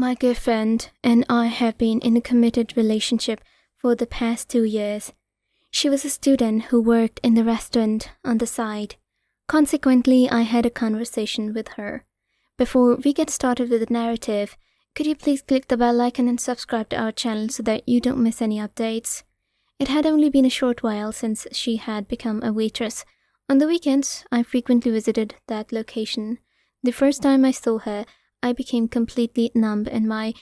My good friend and I have been in a committed relationship for the past 2 years. She was a student who worked in the restaurant on the side. Consequently, I had a conversation with her. Before we get started with the narrative, could you please click the bell icon and subscribe to our channel so that you don't miss any updates? It had only been a short while since she had become a waitress. On the weekends, I frequently visited that location. The first time I saw her, I became completely numb and my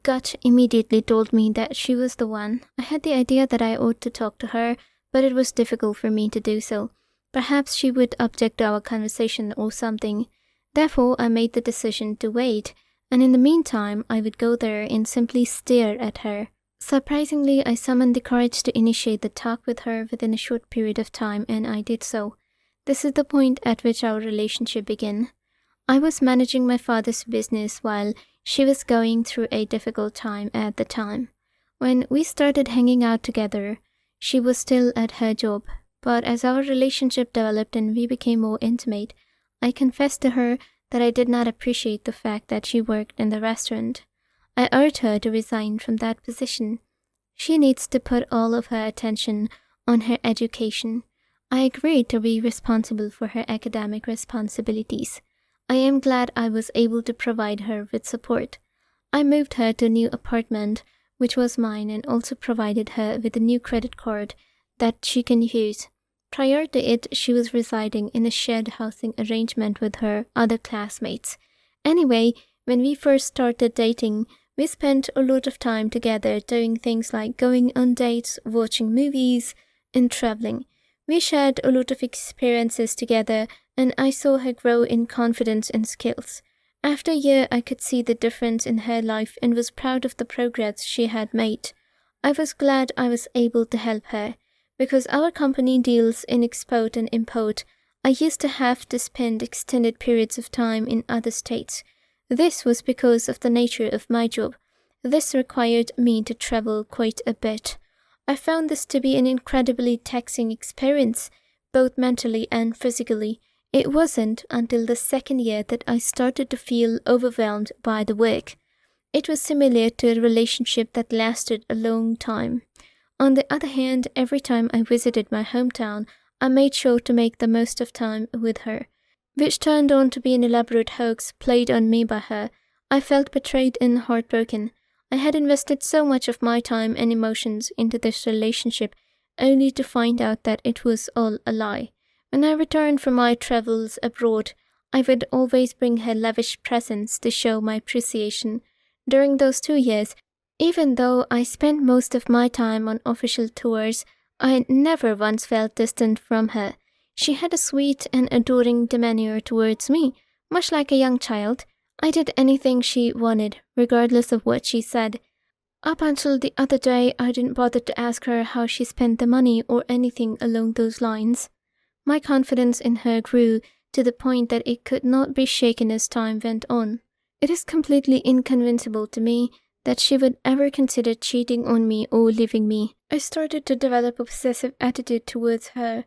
gut immediately told me that she was the one. I had the idea that I ought to talk to her, but it was difficult for me to do so. Perhaps she would object to our conversation or something. Therefore, I made the decision to wait, and in the meantime, I would go there and simply stare at her. Surprisingly, I summoned the courage to initiate the talk with her within a short period of time, and I did so. This is the point at which our relationship began. I was managing my father's business while she was going through a difficult time at the time. When we started hanging out together, she was still at her job, but as our relationship developed and we became more intimate, I confessed to her that I did not appreciate the fact that she worked in the restaurant. I urged her to resign from that position. She needs to put all of her attention on her education. I agreed to be responsible for her academic responsibilities. I am glad I was able to provide her with support. I moved her to a new apartment, which was mine, and also provided her with a new credit card that she can use. Prior to it, she was residing in a shared housing arrangement with her other classmates. Anyway, when we first started dating, we spent a lot of time together doing things like going on dates, watching movies, and traveling. We shared a lot of experiences together, and I saw her grow in confidence and skills. After a year, I could see the difference in her life and was proud of the progress she had made. I was glad I was able to help her. Because our company deals in export and import, I used to have to spend extended periods of time in other states. This was because of the nature of my job. This required me to travel quite a bit. I found this to be an incredibly taxing experience, both mentally and physically. It wasn't until the second year that I started to feel overwhelmed by the work. It was similar to a relationship that lasted a long time. On the other hand, every time I visited my hometown, I made sure to make the most of time with her, which turned on to be an elaborate hoax played on me by her. I felt betrayed and heartbroken. I had invested so much of my time and emotions into this relationship, only to find out that it was all a lie. When I returned from my travels abroad, I would always bring her lavish presents to show my appreciation. During those 2 years, even though I spent most of my time on official tours, I never once felt distant from her. She had a sweet and adoring demeanor towards me, much like a young child. I did anything she wanted, regardless of what she said. Up until the other day, I didn't bother to ask her how she spent the money or anything along those lines. My confidence in her grew to the point that it could not be shaken as time went on. It is completely inconceivable to me that she would ever consider cheating on me or leaving me. I started to develop a possessive attitude towards her.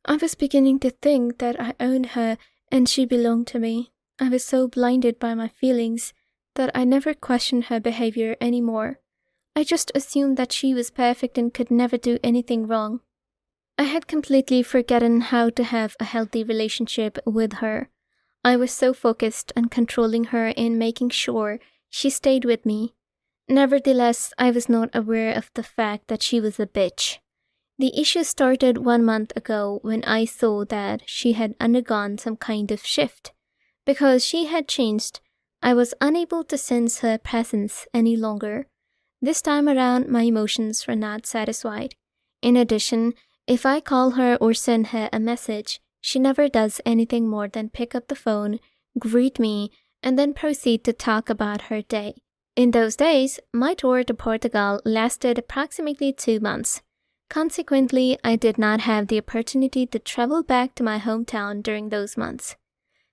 I was beginning to think that I owned her and she belonged to me. I was so blinded by my feelings that I never questioned her behavior anymore. I just assumed that she was perfect and could never do anything wrong. I had completely forgotten how to have a healthy relationship with her. I was so focused on controlling her and making sure she stayed with me. Nevertheless, I was not aware of the fact that she was a bitch. The issue started 1 month ago when I saw that she had undergone some kind of shift. Because she had changed, I was unable to sense her presence any longer. This time around, my emotions were not satisfied. In addition, if I call her or send her a message, she never does anything more than pick up the phone, greet me, and then proceed to talk about her day. In those days, my tour to Portugal lasted approximately 2 months. Consequently, I did not have the opportunity to travel back to my hometown during those months.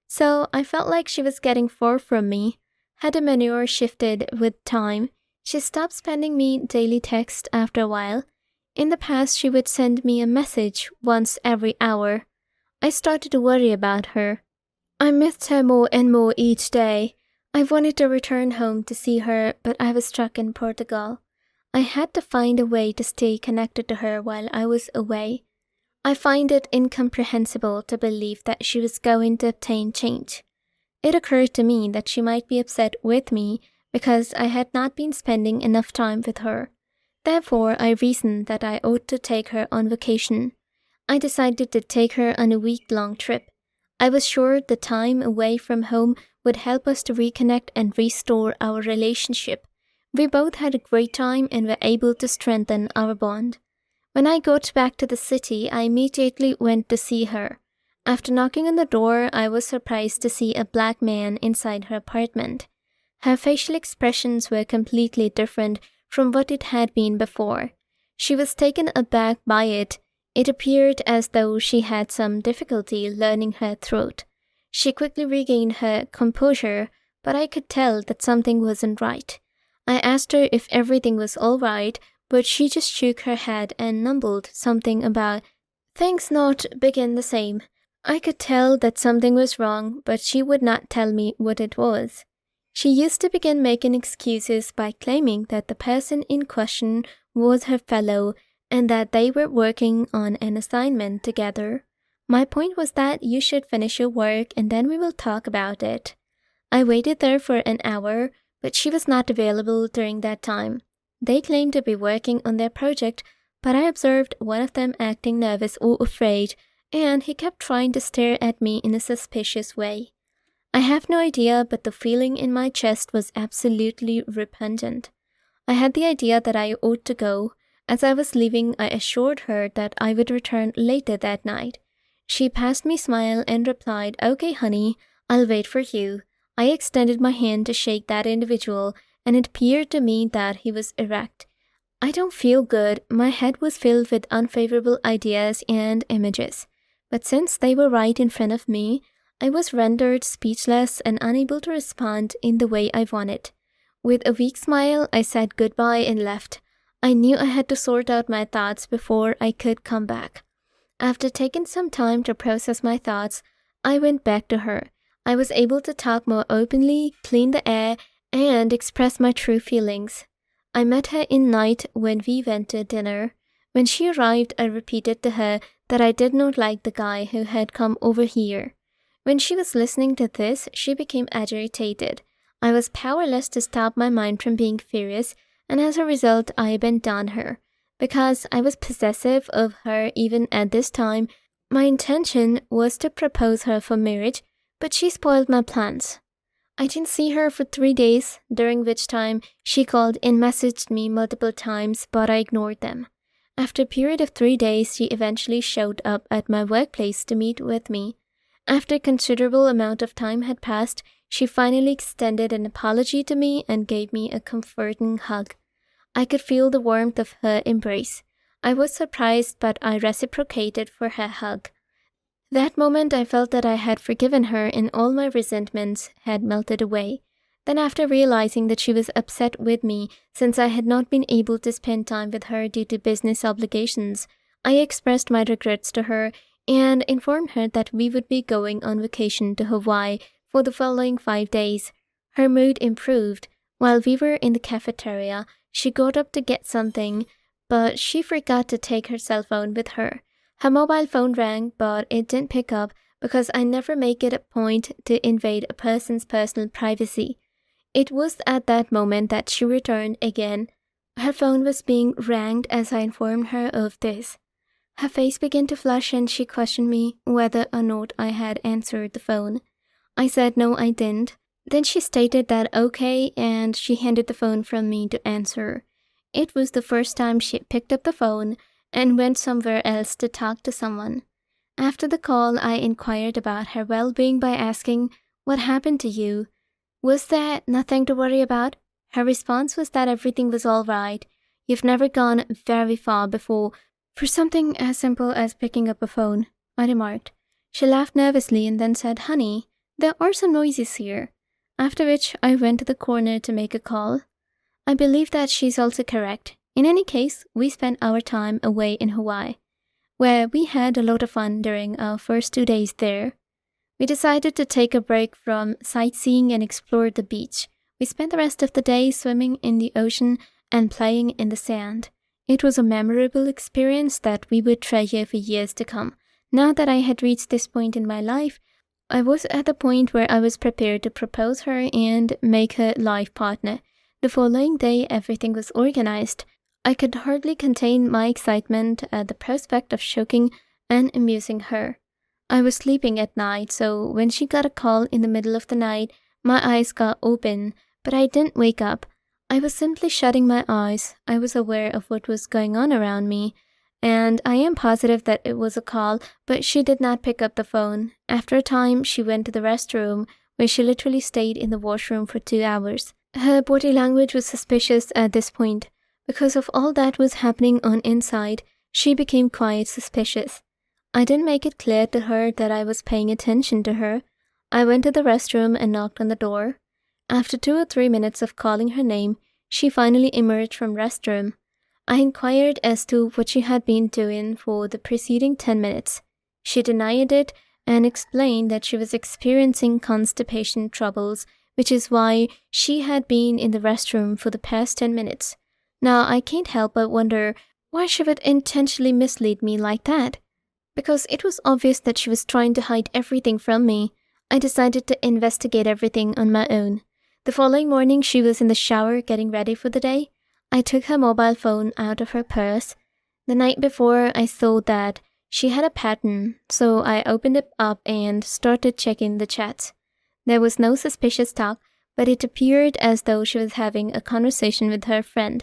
So I felt like she was getting far from me. Her demeanor shifted with time. She stopped sending me daily texts after a while. In the past, she would send me a message once every hour. I started to worry about her. I missed her more and more each day. I wanted to return home to see her, but I was stuck in Portugal. I had to find a way to stay connected to her while I was away. I find it incomprehensible to believe that she was going to obtain change. It occurred to me that she might be upset with me because I had not been spending enough time with her. Therefore, I reasoned that I ought to take her on vacation. I decided to take her on a week-long trip. I was sure the time away from home would help us to reconnect and restore our relationship. We both had a great time and were able to strengthen our bond. When I got back to the city, I immediately went to see her. After knocking on the door, I was surprised to see a black man inside her apartment. Her facial expressions were completely different from what it had been before. She was taken aback by it. It appeared as though she had some difficulty learning her throat. She quickly regained her composure, but I could tell that something wasn't right. I asked her if everything was all right, but she just shook her head and mumbled something about things not begin the same. I could tell that something was wrong, but she would not tell me what it was. She used to begin making excuses by claiming that the person in question was her fellow and that they were working on an assignment together. My point was that you should finish your work and then we will talk about it. I waited there for an hour, but she was not available during that time. They claimed to be working on their project, but I observed one of them acting nervous or afraid, and he kept trying to stare at me in a suspicious way. I have no idea, but the feeling in my chest was absolutely repugnant. I had the idea that I ought to go. As I was leaving, I assured her that I would return later that night. She passed me a smile and replied, "Okay, honey, I'll wait for you." I extended my hand to shake that individual, and it appeared to me that he was erect. I don't feel good. My head was filled with unfavorable ideas and images. But since they were right in front of me, I was rendered speechless and unable to respond in the way I wanted. With a weak smile, I said goodbye and left. I knew I had to sort out my thoughts before I could come back. After taking some time to process my thoughts, I went back to her. I was able to talk more openly, clean the air, and express my true feelings. I met her in night when we went to dinner. When she arrived, I repeated to her that I did not like the guy who had come over here. When she was listening to this, she became agitated. I was powerless to stop my mind from being furious, and as a result, I abandoned her. Because I was possessive of her even at this time, my intention was to propose her for marriage, but she spoiled my plans. I didn't see her for 3 days, during which time she called and messaged me multiple times, but I ignored them. After a period of 3 days, she eventually showed up at my workplace to meet with me. After a considerable amount of time had passed, she finally extended an apology to me and gave me a comforting hug. I could feel the warmth of her embrace. I was surprised, but I reciprocated for her hug. That moment I felt that I had forgiven her and all my resentments had melted away. Then after realizing that she was upset with me since I had not been able to spend time with her due to business obligations, I expressed my regrets to her and informed her that we would be going on vacation to Hawaii for the following 5 days. Her mood improved. While we were in the cafeteria, she got up to get something, but she forgot to take her cell phone with her. Her mobile phone rang, but it didn't pick up because I never make it a point to invade a person's personal privacy. It was at that moment that she returned again. Her phone was being rang as I informed her of this. Her face began to flush and she questioned me whether or not I had answered the phone. I said no, I didn't. Then she stated that okay, and she handed the phone from me to answer. It was the first time she picked up the phone and went somewhere else to talk to someone. After the call, I inquired about her well-being by asking, "What happened to you? Was there nothing to worry about?" Her response was that everything was all right. "You've never gone very far before for something as simple as picking up a phone," I remarked. She laughed nervously and then said, "Honey, there are some noises here." After which I went to the corner to make a call. I believe that she's also correct. In any case, we spent our time away in Hawaii, where we had a lot of fun during our first 2 days there. We decided to take a break from sightseeing and explore the beach. We spent the rest of the day swimming in the ocean and playing in the sand. It was a memorable experience that we would treasure for years to come. Now that I had reached this point in my life, I was at the point where I was prepared to propose her and make her life partner. The following day, everything was organized. I could hardly contain my excitement at the prospect of shocking and amusing her. I was sleeping at night, so when she got a call in the middle of the night, my eyes got open, but I didn't wake up. I was simply shutting my eyes. I was aware of what was going on around me, and I am positive that it was a call, but she did not pick up the phone. After a time, she went to the restroom, where she literally stayed in the washroom for 2 hours. Her body language was suspicious at this point. Because of all that was happening on inside, she became quite suspicious. I didn't make it clear to her that I was paying attention to her. I went to the restroom and knocked on the door. After 2 or 3 minutes of calling her name, she finally emerged from restroom. I inquired as to what she had been doing for the preceding 10 minutes. She denied it and explained that she was experiencing constipation troubles, which is why she had been in the restroom for the past 10 minutes. Now, I can't help but wonder why she would intentionally mislead me like that. Because it was obvious that she was trying to hide everything from me. I decided to investigate everything on my own. The following morning, she was in the shower getting ready for the day. I took her mobile phone out of her purse. The night before, I saw that she had a pattern, so I opened it up and started checking the chats. There was no suspicious talk, but it appeared as though she was having a conversation with her friend.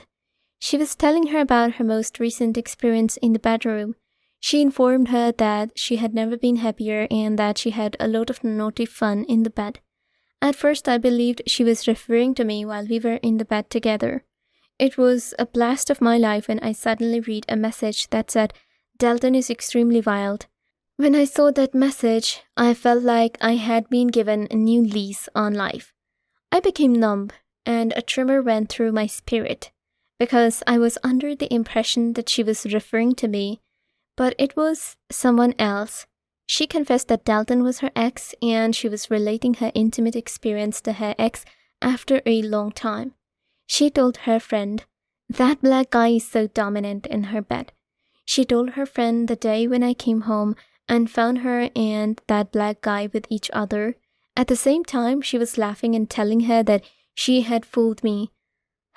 She was telling her about her most recent experience in the bedroom. She informed her that she had never been happier and that she had a lot of naughty fun in the bed. At first, I believed she was referring to me while we were in the bed together. It was a blast of my life when I suddenly read a message that said, "Dalton is extremely wild." When I saw that message, I felt like I had been given a new lease on life. I became numb, and a tremor went through my spirit, because I was under the impression that she was referring to me. But it was someone else. She confessed that Dalton was her ex, and she was relating her intimate experience to her ex after a long time. She told her friend, "That black guy is so dominant in her bed." She told her friend the day when I came home and found her and that black guy with each other. At the same time, she was laughing and telling her that she had fooled me.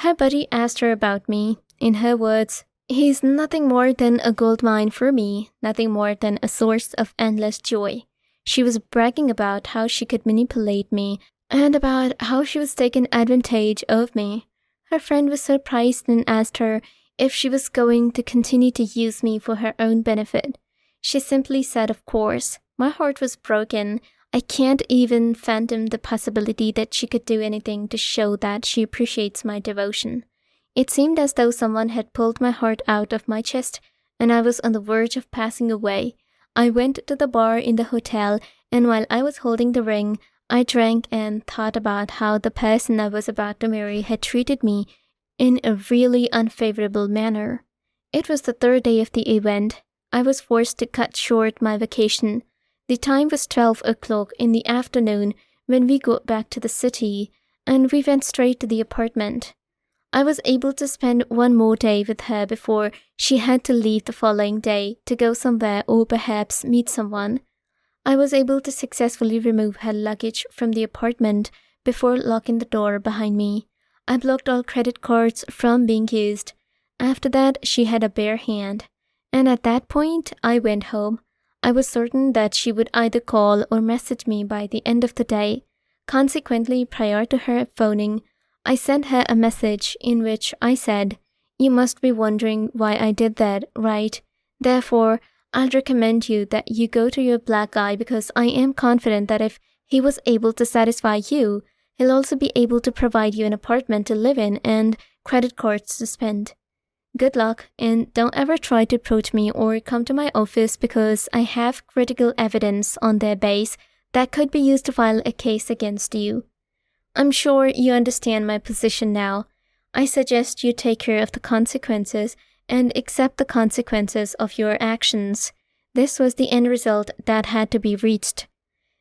Her buddy asked her about me. In her words, "He's nothing more than a gold mine for me, nothing more than a source of endless joy." She was bragging about how she could manipulate me and about how she was taking advantage of me. Her friend was surprised and asked her if she was going to continue to use me for her own benefit. She simply said, "Of course." My heart was broken. I can't even fathom the possibility that she could do anything to show that she appreciates my devotion. It seemed as though someone had pulled my heart out of my chest, and I was on the verge of passing away. I went to the bar in the hotel, and while I was holding the ring, I drank and thought about how the person I was about to marry had treated me in a really unfavorable manner. It was the 3rd day of the event. I was forced to cut short my vacation. The time was 12 o'clock in the afternoon when we got back to the city, and we went straight to the apartment. I was able to spend one more day with her before she had to leave the following day to go somewhere or perhaps meet someone. I was able to successfully remove her luggage from the apartment before locking the door behind me. I blocked all credit cards from being used. After that, she had a bare hand. And at that point, I went home. I was certain that she would either call or message me by the end of the day. Consequently, prior to her phoning, I sent her a message in which I said, "You must be wondering why I did that, right? Therefore, I'll recommend you that you go to your black guy because I am confident that if he was able to satisfy you, he'll also be able to provide you an apartment to live in and credit cards to spend. Good luck, and don't ever try to approach me or come to my office because I have critical evidence on their base that could be used to file a case against you. I'm sure you understand my position now. I suggest you take care of the consequences and accept the consequences of your actions." This was the end result that had to be reached.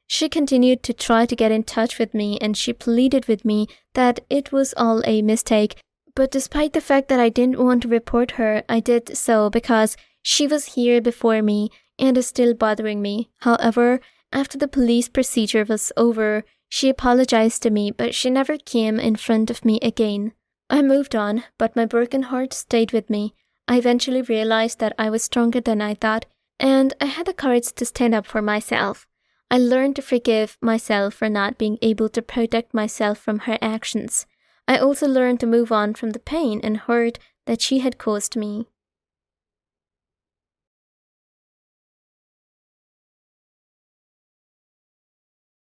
She continued to try to get in touch with me, and she pleaded with me that it was all a mistake. But despite the fact that I didn't want to report her, I did so because she was here before me and is still bothering me. However, after the police procedure was over, she apologized to me, but she never came in front of me again. I moved on, but my broken heart stayed with me. I eventually realized that I was stronger than I thought, and I had the courage to stand up for myself. I learned to forgive myself for not being able to protect myself from her actions. I also learned to move on from the pain and hurt that she had caused me.